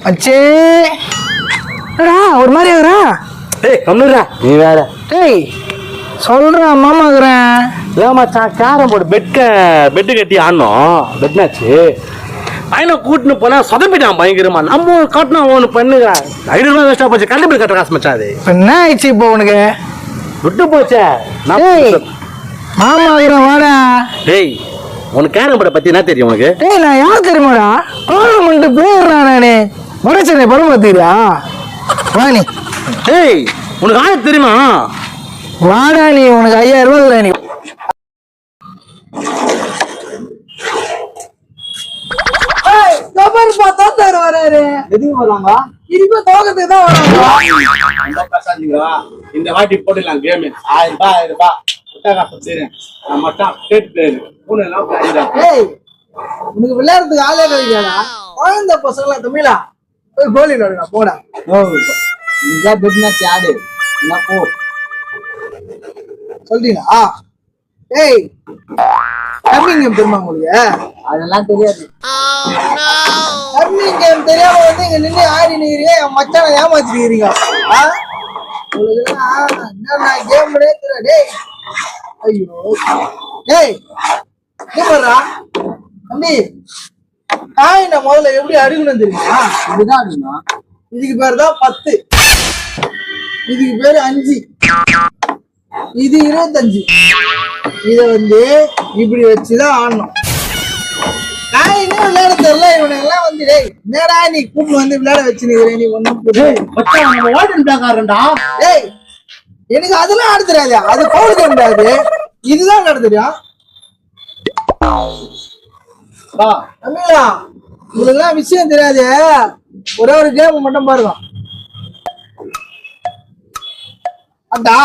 அச்சே ஒரு மாதிரி ஆகுறா. டேய் கம்முடா நீ வேற. டேய் சொல்றேன் மாமாக்குறேன். ஏன் மச்சான் கேரம் போர்டு பெட்டு கட்டி ஆடணும். பெட் மேட்ச்சு பையனை கூட்டின்னு போனா சொதப்பிட்டான் பயங்கரமா. நம்ம காட்டினா ஒன்று பண்ணுகிறான். 500 ரூபா வேஸ்டா போச்சு. கண்டிப்பா கட்டுற காசு மச்சான். அது என்ன ஆயிடுச்சு இப்போ உனக்கு? விட்டு போச்சே. மாமாக்குறேன் வாடா. டேய் உனக்கு கேரம் போர்டை பத்தி என்ன தெரியும் உனக்கு? டேய் நான் யார் தெரியுமாடா? டோர்னமெண்ட் பிளேயர்டா நானு. வடச்சென்னை படம் பார்த்துக்கிறியா? வா நீ. டேய் உனக்கு ஆள தெரியுமா? வாடா நீ. உனக்கு 5000 ரூபா தரேன் நீ. இந்த வாட்டி போட்டுலாம் கேம் 1000 ரூபாய் உனக்கு விளையாடுறதுக்கு ஆளே கிடைக்காதா? குழந்தை பசங்களா தமிழா போய் கோலி விளையாடுங்க போடா. பெட் மேட்ச் ஆடு போ சொல்றீங்களா? ஏய் டர்னிங் கேம் தெரியுமா உங்களுக்கு? அதெல்லாம் தெரியாது. டர்னிங் கேம் தெரியாம வந்து இங்க நின்று ஆடி நிக்கிறீங்க. என் மச்சான ஏமாத்திருக்கீங்க. என்ன கேம்னே தெரியல. டேய் ஐயோ டேய் என்ன பண்றா தம்பி? காயின முதல்ல எப்படி அடுக்கணும் தெரியுமா? இதுதான் அடிக்கணும். இதுக்கு பேரு தான் 10, இதுக்கு பேரு 5, இது 25. இத வந்து இப்படி வச்சுதான் ஆடணும். நான் இன்னும் விளையாட தெரியல. இவனுங்க எல்லாம் வந்து டேய் என்னடா நீ கூப்பிட்டு வந்து விளையாட வச்சு நிக்கிறேன் நீ ஒண்ணும் டேய் எனக்கு அதெல்லாம் ஆட தெரியாது. அது பவுல் கேம் அது. இதுதான் ஆட தெரியும். தமிழா உங்களுக்கு எல்லாம் விஷயம் தெரியாது. ஒரே ஒரு கேம் மட்டும் பாருங்க. அட்டா